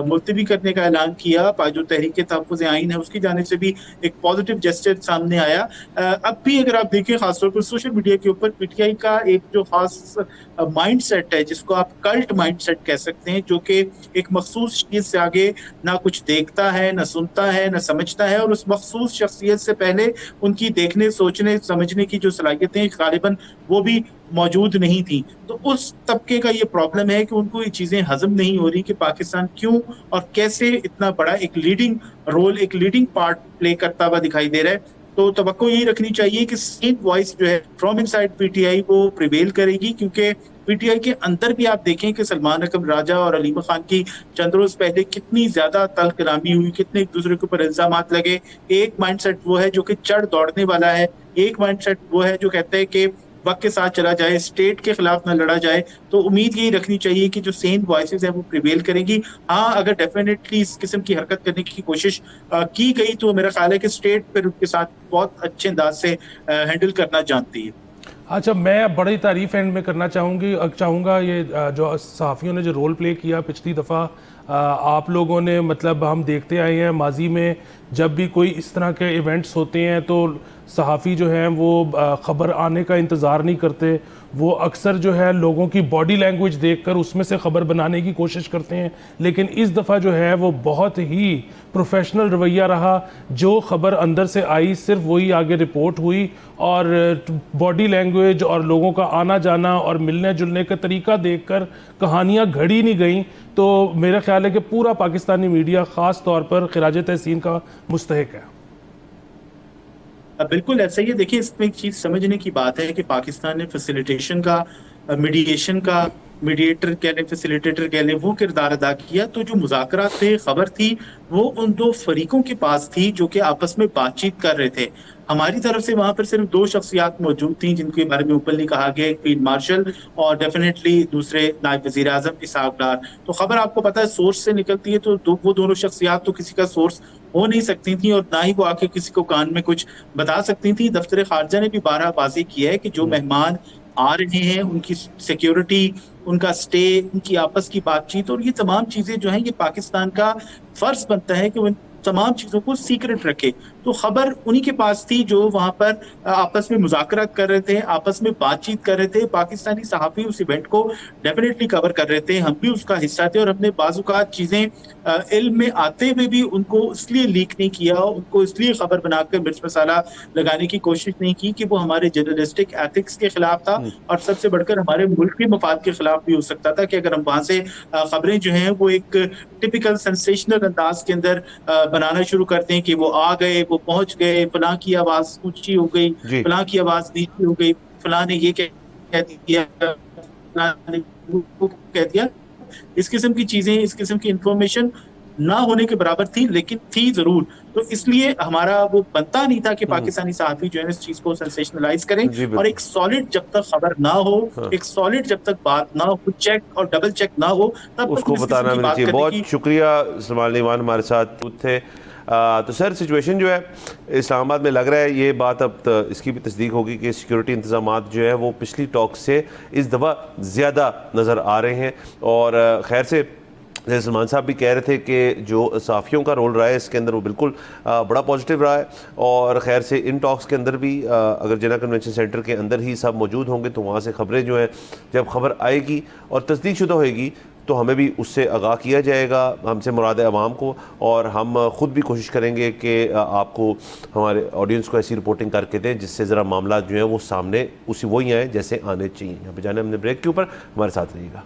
[SPEAKER 4] मुलतवी करने का ऐलान किया। जो तहरीक तहफ़्फ़ुज़ आइन है उसकी जानिब से भी एक पॉजिटिव जेस्चर सामने आया। अब भी अगर आप देखें खासतौर पर सोशल मीडिया के ऊपर PTI का एक जो खास माइंड सेट है जिसको आप कल्ट माइंड सेट कह सकते हैं, जो कि एक मखसूस चीज से आगे ना कुछ देखता है, ना सुनता है, ना समझता है और उस मखसूस शख्सियत से पहले उनकी देखने, सोचने, समझने की जो सलाहियतें गालिबन वो भी मौजूद नहीं थी। तो उस तबके का ये प्रॉब्लम है कि उनको ये चीजें हजम नहीं हो रही कि पाकिस्तान क्यों और कैसे इतना बड़ा एक लीडिंग रोल, एक लीडिंग पार्ट प्ले करता हुआ दिखाई दे रहा है। तो तवक्को यही रखनी चाहिए कि सेम वॉइस जो है फ्रॉम इनसाइड PTI वो प्रिवेल करेगी क्योंकि PTI के अंदर भी आप देखें कि सलमान अकबर राजा और अलीमा खान की चंद रोज पहले कितनी ज्यादा तलकरामी हुई, कितने एक दूसरे के ऊपर इल्जामात लगे। एक माइंडसेट वो है जो कि चढ़ दौड़ने वाला है, एक माइंडसेट वो है जो कहते हैं कि वक्त के साथ चला जाए, स्टेट के खिलाफ ना लड़ा जाए। तो उम्मीद यही रखनी चाहिए कि जो सेम वॉइसेस हैं वो प्रिवेल करेंगी। हाँ, अगर डेफिनेटली इस किस्म की हरकत करने की कोशिश की गई तो मेरा ख्याल है कि स्टेट फिर उसके साथ बहुत अच्छे अंदाज से हैंडल करना जानती है।
[SPEAKER 3] अच्छा, मैं बड़ी तारीफ एंड में करना चाहूँगा ये जो सहाफ़ियों ने जो रोल प्ले किया पिछली दफ़ा आप लोगों ने, मतलब हम देखते आए हैं माजी में जब भी कोई इस तरह के इवेंट्स होते हैं तो सहाफ़ी जो हैं वो ख़बर आने का इंतज़ार नहीं करते, वो अक्सर जो है लोगों की बॉडी लैंग्वेज देखकर उसमें से ख़बर बनाने की कोशिश करते हैं। लेकिन इस दफ़ा जो है वो बहुत ही प्रोफेशनल रवैया रहा। जो खबर अंदर से आई सिर्फ वही आगे रिपोर्ट हुई, और बॉडी लैंग्वेज और लोगों का आना जाना और मिलने जुलने का तरीका देखकर कहानियाँ घड़ी नहीं गई। तो मेरा ख्याल है कि पूरा पाकिस्तानी मीडिया ख़ास तौर पर खिराज तहसीन का मुस्तहिक है।
[SPEAKER 4] बिल्कुल ऐसा ही है। देखिए, इसमें एक चीज समझने की बात है कि पाकिस्तान ने फैसिलिटेशन का, मीडिएशन का, मीडिएटर कह लें, फैसिलिटेटर कह लें, वो किरदार अदा किया। तो जो मुज़ाकरात थे, खबर थी, वो उन दो फरीकों के पास थी जो कि आपस में बातचीत कर रहे थे। हमारी तरफ से वहां पर सिर्फ दो शख्सियात मौजूद थी जिनके बारे में ओपनली कहा गया, एक फील्ड मार्शल और डेफिनेटली दूसरे नायब वजीर आजम इसहाक डार। तो खबर आपको पता है सोर्स से निकलती है, तो वो दोनों शख्सियात तो किसी का सोर्स हो नहीं सकती थी और ना ही वो आके किसी को कान में कुछ बता सकती थी। दफ्तर खारजा ने भी बारहा वाज़ेह किया है कि जो मेहमान आ रहे हैं उनकी सिक्योरिटी, उनका स्टे, उनकी आपस की बातचीत और ये तमाम चीजें जो हैं, ये पाकिस्तान का फर्ज बनता है कि वो तमाम चीजों को सीक्रेट रखे। तो खबर उन्हीं के पास थी जो वहां पर आपस में मुज़ाकरात कर रहे थे, आपस में बातचीत कर रहे थे। पाकिस्तानी सहाफ़ी उस इवेंट को डेफिनेटली कवर कर रहे थे, हम भी उसका हिस्सा थे और हमने बाज़-औक़ात चीजें इल्म में आते हुए भी उनको इसलिए लीक नहीं किया, उनको इसलिए खबर बनाकर मिर्च मसाला लगाने की कोशिश नहीं की कि वो हमारे जर्नलिस्टिक एथिक्स के खिलाफ था और सबसे बढ़कर हमारे मुल्क के मफाद के खिलाफ भी हो सकता था कि अगर हम वहां से खबरें जो हैं वो एक टिपिकल सेंसेशनल अंदाज के अंदर बनाना शुरू करते हैं कि वो आ गए, वो पहुंच गए, फलां की आवाज ऊंची हो गई, फलां की आवाज नीची हो गई, फलां ने ये कह दिया, फलां ने वो कह दिया। इस किस्म की चीजें, इस किस्म की इंफॉर्मेशन ना होने के बराबर थी, लेकिन थी जरूर। तो इसलिए हमारा वो बनता नहीं था कि पाकिस्तानी सहाफी जो है इस चीज को सेंसेशनलाइज करें और एक सॉलिड जब तक खबर ना हो, एक सॉलिड जब तक बात ना हो, चेक और डबल चेक ना हो, तब
[SPEAKER 2] उसको बताना मिलना चाहिए। बहुत शुक्रिया सलमान ईमान हमारे साथ थे। तो सर सिचुएशन जो है इस्लामाबाद में लग रहा है, ये बात अब इसकी भी तस्दीक होगी कि सिक्योरिटी इंतजामात जो है वो पिछली टॉक से इस दफ़ा ज़्यादा नज़र आ रहे हैं। और खैर से जैसे सलमान साहब भी कह रहे थे कि जो सहाफ़ियों का रोल रहा है इसके अंदर वो बिल्कुल बड़ा पॉजिटिव रहा है। और खैर से इन टॉक्स के अंदर भी अगर जिन्ना कन्वेंशन सेंटर के अंदर ही सब मौजूद होंगे तो वहाँ से ख़बरें जो हैं, जब खबर आएगी और तस्दीक शुदा होएगी तो हमें भी उससे आगाह किया जाएगा, हमसे मुराद है आवाम को। और हम ख़ुद भी कोशिश करेंगे कि आपको, हमारे ऑडियंस को ऐसी रिपोर्टिंग करके दें जिससे ज़रा मामला जो हैं वो सामने उसी वही आए जैसे आने चाहिए। यहाँ पर जाने हमने ब्रेक के ऊपर, हमारे साथ रहिएगा।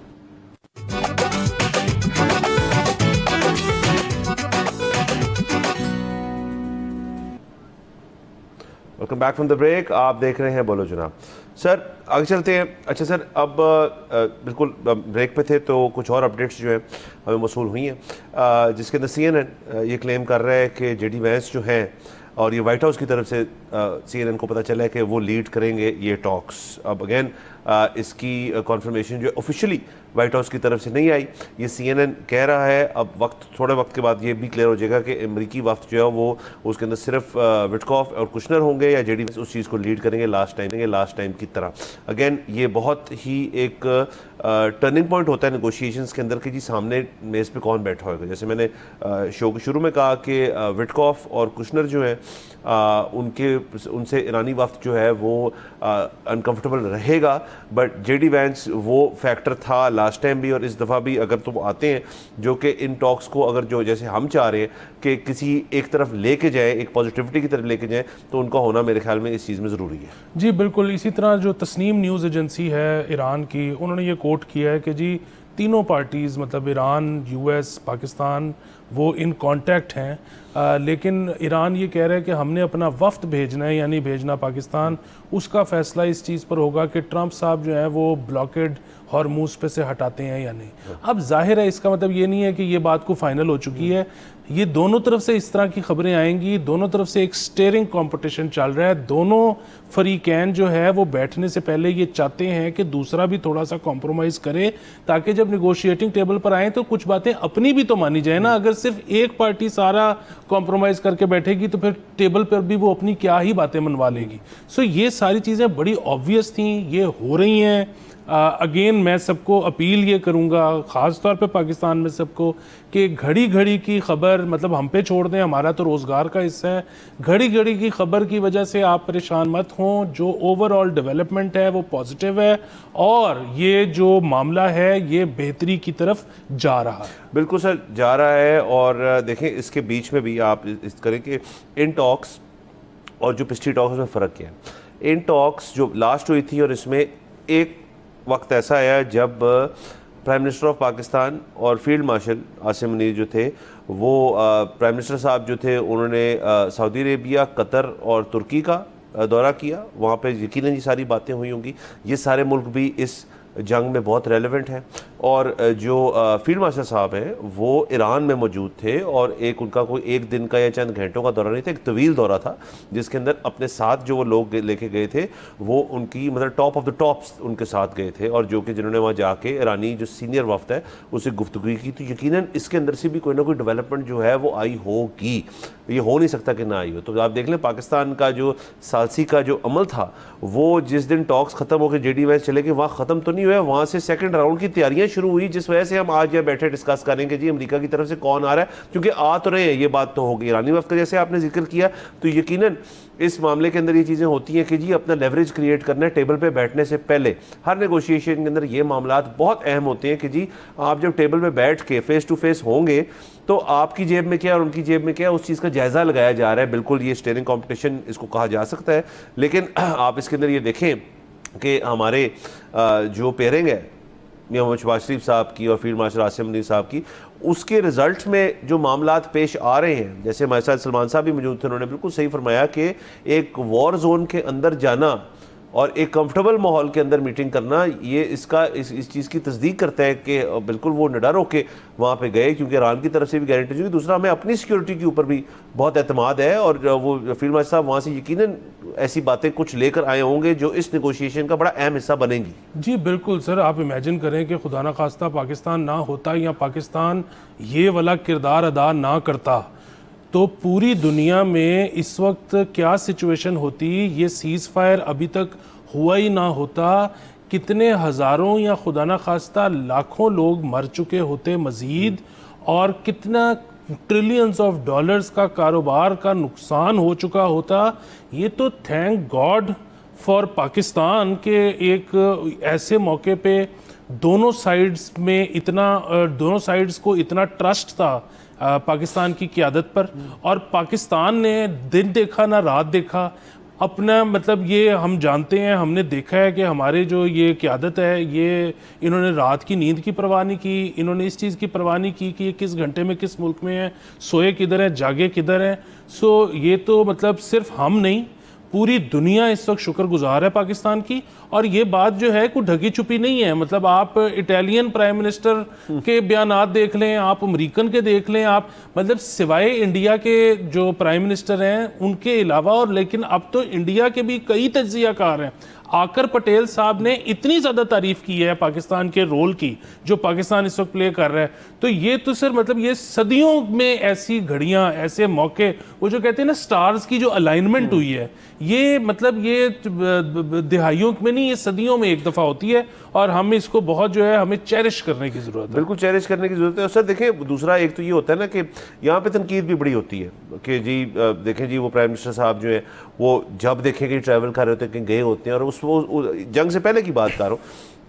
[SPEAKER 2] Welcome back from the break. आप देख रहे हैं बोलो जनाब। सर आगे चलते हैं। अच्छा सर, अब बिल्कुल ब्रेक पे थे तो कुछ और अपडेट्स जो हैं हमें मौसूल हुई हैं, जिसके अंदर CNN ये क्लेम कर रहा है कि JD वैंस जो हैं, और ये वाइट हाउस की तरफ से CNN को पता चला है कि वो लीड करेंगे ये टॉक्स। अब अगेन इसकी कॉन्फर्मेशन जो है ऑफिशियली वाइट हाउस की तरफ से नहीं आई, ये CNN कह रहा है। अब थोड़े वक्त के बाद ये भी क्लियर हो जाएगा कि अमरीकी वफ्द जो है वो उसके अंदर सिर्फ विटकॉफ और कुशनर होंगे या JD उस चीज़ को लीड करेंगे लास्ट टाइम की तरह। अगेन ये बहुत ही एक टर्निंग पॉइंट होता है नेगोशिएशंस के अंदर कि जी सामने मेज़ पे कौन बैठा होगा। जैसे मैंने शो के शुरू में कहा कि विटकॉफ और कुशनर जो हैं उनसे ईरानी वफ्द जो है वो अनकंफर्टेबल रहेगा, बट JD वैंस वो फैक्टर था लास्ट टाइम भी और इस दफ़ा भी। अगर तो वो आते हैं जो कि इन टॉक्स को अगर जो जैसे हम चाह रहे हैं कि किसी एक तरफ लेके जाए, एक पॉजिटिविटी की तरफ लेके जाए, तो उनका होना मेरे ख्याल में इस चीज़ में ज़रूरी है।
[SPEAKER 3] जी बिल्कुल। इसी तरह जो तस्नीम न्यूज़ एजेंसी है ईरान की, उन्होंने ये कोट किया है कि जी तीनों पार्टीज़ मतलब ईरान, US, पाकिस्तान वो इन कांटेक्ट हैं, लेकिन ईरान ये कह रहा है कि हमने अपना वफ्द भेजना है, यानी भेजना पाकिस्तान, उसका फ़ैसला इस चीज़ पर होगा कि ट्रंप साहब जो हैं वो ब्लॉकेड हॉर्मूज पे से हटाते हैं या नहीं। अब जाहिर है इसका मतलब ये नहीं है कि ये बात को फाइनल हो चुकी है। ये दोनों तरफ से इस तरह की खबरें आएंगी, दोनों तरफ से एक स्टेयरिंग कंपटीशन चल रहा है। दोनों फरीकैन जो है वो बैठने से पहले ये चाहते हैं कि दूसरा भी थोड़ा सा कॉम्प्रोमाइज़ करे, ताकि जब निगोशिएटिंग टेबल पर आए तो कुछ बातें अपनी भी तो मानी जाए ना। अगर सिर्फ एक पार्टी सारा कॉम्प्रोमाइज़ करके बैठेगी तो फिर टेबल पर भी वो अपनी क्या ही बातें मनवा लेगी। सो ये सारी चीज़ें बड़ी ऑब्वियस थी, ये हो रही हैं। अगेन मैं सबको अपील ये करूँगा, ख़ास तौर पे पाकिस्तान में सबको, कि घड़ी घड़ी की ख़बर मतलब हम पे छोड़ दें, हमारा तो रोज़गार का हिस्सा है। घड़ी घड़ी की ख़बर की वजह से आप परेशान मत हों, जो ओवरऑल डेवलपमेंट है वो पॉजिटिव है और ये जो मामला है ये बेहतरी की तरफ जा रहा है।
[SPEAKER 2] बिल्कुल सर, जा रहा है। और देखें इसके बीच में भी आप इस करें कि इन टॉक्स और जो पिछली टॉक्स में फ़र्क क्या है। इन टॉक्स जो लास्ट हुई थी और इसमें एक वक्त ऐसा आया जब प्राइम मिनिस्टर ऑफ पाकिस्तान और फील्ड मार्शल आसिम मुनीर जो थे वो प्राइम मिनिस्टर साहब जो थे उन्होंने सऊदी अरेबिया, कतर और तुर्की का दौरा किया। वहाँ पे यकीनन ये सारी बातें हुई होंगी। ये सारे मुल्क भी इस जंग में बहुत रेलेवेंट हैं। और जो फील्ड मार्शल साहब हैं वो ईरान में मौजूद थे और एक उनका कोई एक दिन का या चंद घंटों का दौरा नहीं था, एक तवील दौरा था जिसके अंदर अपने साथ जो वो लोग लेके गए थे वो उनकी मतलब टॉप ऑफ द टॉप्स उनके साथ गए थे और जो कि जिन्होंने वहाँ जाके ईरानी जो सीनियर वफ्द है उससे गुफ्तगू की। तो यकीनन इसके अंदर से भी कोई ना कोई डेवलपमेंट जो है वो आई होगी, ये हो नहीं सकता कि ना आई हो। तो आप देख लें पाकिस्तान का जो सालसी का जो अमल था वो जिस दिन टॉक्स ख़त्म होकर जेडी वैस चले गए वहाँ ख़त्म तो नहीं हुआ, वहाँ से सेकंड राउंड की तैयारियां शुरू हुई, जिस वजह से हम आज यहाँ बैठे डिस्कस करेंगे जी अमेरिका की तरफ से कौन आ रहा है, क्योंकि आ तो रहे हैं, ये बात तो होगी। ईरानी वफ्द का जैसे आपने जिक्र किया, तो यकीनन इस मामले के अंदर ये चीज़ें होती हैं कि जी अपना लेवरेज क्रिएट करना है टेबल पे बैठने से पहले। हर नेगोशिएशन के अंदर ये मामलात बहुत अहम होते हैं कि जी आप जब टेबल पे बैठ के फेस टू फेस होंगे तो आपकी जेब में क्या और उनकी जेब में क्या, उस चीज़ का जायज़ा लगाया जा रहा है। बिल्कुल ये स्टेरिंग कॉम्पिटिशन इसको कहा जा सकता है, लेकिन आप इसके अंदर ये देखें कि हमारे जो पेयरिंग है मोहम्मद शहबाज शरीफ साहब की और फील्ड मार्शल आसिम मुनीर साहब की, उसके रिजल्ट में जो मामलात पेश आ रहे हैं, जैसे हमारे साथ सलमान साहब भी मौजूद थे, उन्होंने बिल्कुल सही फरमाया कि एक वॉर जोन के अंदर जाना और एक कंफर्टेबल माहौल के अंदर मीटिंग करना, ये इसका इस चीज़ की तस्दीक करता है कि बिल्कुल वो निडर होकर वहाँ पे गए, क्योंकि ईरान की तरफ से भी गारंटी हुई। दूसरा, हमें अपनी सिक्योरिटी के ऊपर भी बहुत एतमाद है और वो फील्ड मार्शल साहब वहाँ से यकीनन ऐसी बातें कुछ लेकर आए होंगे जो इस नेगोशिएशन का बड़ा अहम हिस्सा बनेंगी।
[SPEAKER 3] जी बिल्कुल सर, आप इमेजिन करें कि खुदा ना खास्ता पाकिस्तान ना होता या पाकिस्तान ये वाला किरदार अदा ना करता तो पूरी दुनिया में इस वक्त क्या सिचुएशन होती, ये सीज़ फायर अभी तक हुआ ही ना होता, कितने हज़ारों या खुदा ना खास्ता लाखों लोग मर चुके होते मज़ीद, और कितना ट्रिलियंस ऑफ डॉलर्स का कारोबार का नुकसान हो चुका होता। ये तो थैंक गॉड फॉर पाकिस्तान के एक ऐसे मौके पे दोनों साइड्स में इतना दोनों साइड्स को इतना ट्रस्ट था पाकिस्तान की क़ियादत पर, और पाकिस्तान ने दिन देखा ना रात देखा अपना, मतलब ये हम जानते हैं, हमने देखा है कि हमारे जो ये क़ियादत है ये इन्होंने रात की नींद की परवाह नहीं की, इन्होंने इस चीज़ की परवाह नहीं की कि ये किस घंटे में किस मुल्क में है, सोए किधर है, जागे किधर है। सो ये तो मतलब सिर्फ हम नहीं, पूरी दुनिया इस वक्त शुक्रगुजार है पाकिस्तान की। और ये बात जो है कोई ढकी छुपी नहीं है, मतलब आप इटालियन प्राइम मिनिस्टर के बयानात देख लें, आप अमेरिकन के देख लें, आप मतलब सिवाय इंडिया के जो प्राइम मिनिस्टर हैं उनके अलावा, और लेकिन अब तो इंडिया के भी कई तज्ज़ियाकार हैं। आकर पटेल साहब ने इतनी ज़्यादा तारीफ़ की है पाकिस्तान के रोल की जो पाकिस्तान इस वक्त प्ले कर रहा है। तो ये तो सर मतलब ये सदियों में ऐसी घड़ियां, ऐसे मौके, वो जो कहते हैं ना स्टार्स की जो अलाइनमेंट हुई है, ये मतलब ये दिहाइयों में नहीं, ये सदियों में एक दफ़ा होती है, और हम इसको बहुत जो है हमें चेरिश करने की ज़रूरत है।
[SPEAKER 2] बिल्कुल चेरिश करने की ज़रूरत है। और सर देखें, दूसरा एक तो ये होता है ना कि यहाँ पे तनकीद भी बड़ी होती है कि जी देखें जी वो प्राइम मिनिस्टर साहब जो है वो जब देखें कि ट्रैवल कर रहे होते हैं, कहीं गए होते हैं, और उस जंग से पहले की बात कर रहा हूँ,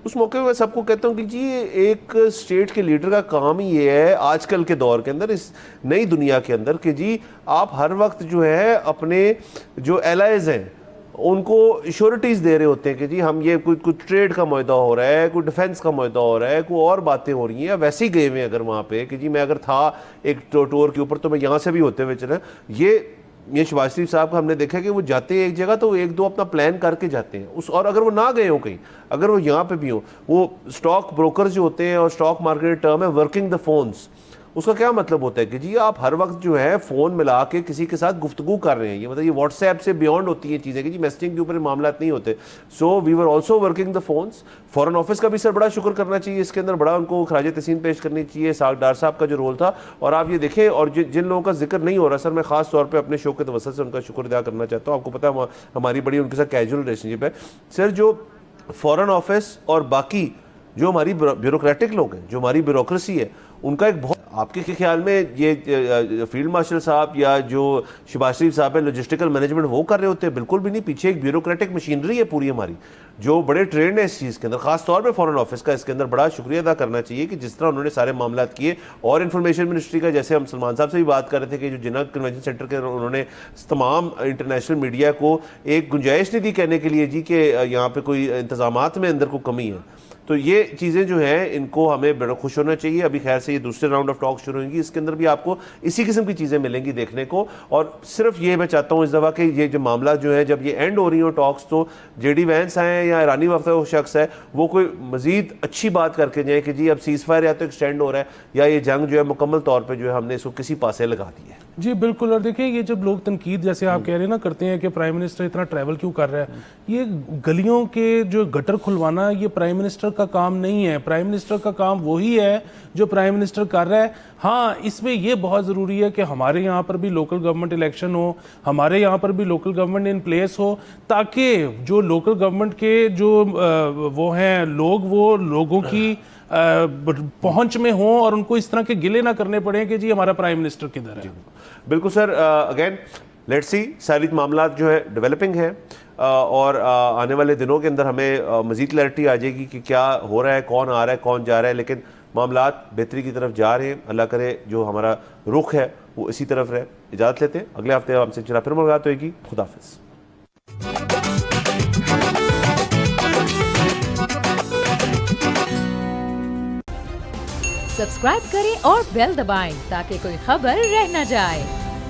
[SPEAKER 2] उस मौके पर सबको कहता हूँ कि जी एक स्टेट के लीडर का काम ही ये है आजकल के दौर के अंदर, इस नई दुनिया के अंदर, कि जी आप हर वक्त जो है अपने जो एलाइज हैं उनको श्योरिटीज़ दे रहे होते हैं कि जी हम ये कुछ ट्रेड का मुद्दा हो रहा है, कोई डिफेंस का मुद्दा हो रहा है, कोई और बातें हो रही हैं, वैसे ही गए हुए अगर वहाँ पे कि जी मैं अगर था एक टूर के ऊपर तो मैं यहाँ से भी होते हुए चला। ये शहबाज शरीफ साहब का हमने देखा कि वो जाते हैं एक जगह तो एक दो अपना प्लान करके जाते हैं उस, और अगर वो ना गए हो कहीं, अगर वो यहाँ पे भी हो, वो स्टॉक ब्रोकर्स जो होते हैं, और स्टॉक मार्केट टर्म है वर्किंग द फोन्स, उसका क्या मतलब होता है कि जी आप हर वक्त जो है फ़ोन मिला के किसी के साथ गुफ्तगू कर रहे हैं। ये मतलब ये व्हाट्सएप से बियॉन्ड होती है चीज़ें कि जी मैसेजिंग के ऊपर मामला नहीं होते। So we were also working the phones. Foreign office का भी सर बड़ा शुक्र करना चाहिए, इसके अंदर बड़ा उनको खराज तहसीन पेश करनी चाहिए, डार साहब का जो रोल था। और आप ये देखें, और जिन लोगों का जिक्र नहीं हो रहा सर, मैं खास तौर पर अपने शो के तवज्जुह से उनका शुक्र अदा करना चाहता हूँ। आपको पता है हमारी बड़ी उनके साथ कैजुअल रिलेशनशिप है सर। जो फॉरेन ऑफिस और बाकी जो हमारी ब्यूरोक्रेटिक लोग हैं, जो हमारी ब्यूरोक्रेसी है, उनका एक बहुत, आपके ख्याल में ये फील्ड मार्शल साहब या जो शहबाज शरीफ साहब है लॉजिस्टिकल मैनेजमेंट वो कर रहे होते हैं? बिल्कुल भी नहीं। पीछे एक ब्यूरोक्रेटिक मशीनरी है पूरी हमारी, जो बड़े ट्रेंड है इस चीज़ के अंदर, खास तौर पे फॉरेन ऑफिस का इसके अंदर बड़ा शुक्रिया अदा करना चाहिए कि जिस तरह उन्होंने सारे मामला किए। और इंफॉर्मेशन मिनिस्ट्री का, जैसे हम सलमान साहब से भी बात कर रहे थे कि जो जिन्ना कन्वेंशन सेंटर के उन्होंने तमाम इंटरनेशनल मीडिया को एक गुंजाइश नहीं दी कहने के लिए जी कि यहाँ पे कोई इंतजामात में अंदर कोई कमी है। तो ये चीज़ें जो हैं इनको हमें बड़ा खुश होना चाहिए। अभी खैर से ये दूसरे राउंड ऑफ टॉक शुरू होंगी, इसके अंदर भी आपको इसी किस्म की चीज़ें मिलेंगी देखने को। और सिर्फ ये मैं चाहता हूँ इस दफ़ा कि ये जो मामला जो है जब ये एंड हो रही हो टॉक्स, तो जेडी वैंस आए या ईरानी वक्त वो शख्स है वो कोई मज़ीद अच्छी बात करके जाए कि जी अब सीज़ फायर या तो एक्सटेंड हो रहा है या ये जंग जो है मुकम्मल तौर पर जो है हमने इसको किसी पासे लगा दी है।
[SPEAKER 3] जी बिल्कुल। और देखिए ये जब लोग तनकीद जैसे आप कह रहे हैं ना करते हैं कि प्राइम मिनिस्टर इतना ट्रैवल क्यों कर रहा है, ये गलियों के जो गटर खुलवाना ये प्राइम मिनिस्टर का काम नहीं है। प्राइम मिनिस्टर का काम वही है जो प्राइम मिनिस्टर कर रहा है। हाँ, इसमें ये बहुत ज़रूरी है कि हमारे यहाँ पर भी लोकल गवर्नमेंट इलेक्शन हो, हमारे यहाँ पर भी लोकल गवर्नमेंट इन प्लेस हो, ताकि जो लोकल गवर्नमेंट के जो वो हैं लोग, वो लोगों की पहुंच में हो और उनको इस तरह के गिले ना करने पड़े कि जी हमारा प्राइम मिनिस्टर किधर है।
[SPEAKER 2] बिल्कुल सर। अगेन लेट्स सी, सारी मामला जो है डेवलपिंग है और आने वाले दिनों के अंदर हमें मज़ीद क्लैरिटी आ जाएगी कि क्या हो रहा है, कौन आ रहा है, कौन जा रहा है। लेकिन मामलात बेहतरी की तरफ जा रहे हैं। अल्लाह करे जो हमारा रुख है वो इसी तरफ रहे। इजाज़त लेते हैं, अगले हफ्ते हमसे फिर मुलाकात होगी। खुदा हाफिज़।
[SPEAKER 1] सब्सक्राइब करें और बेल दबाएं ताकि कोई खबर रह न जाए।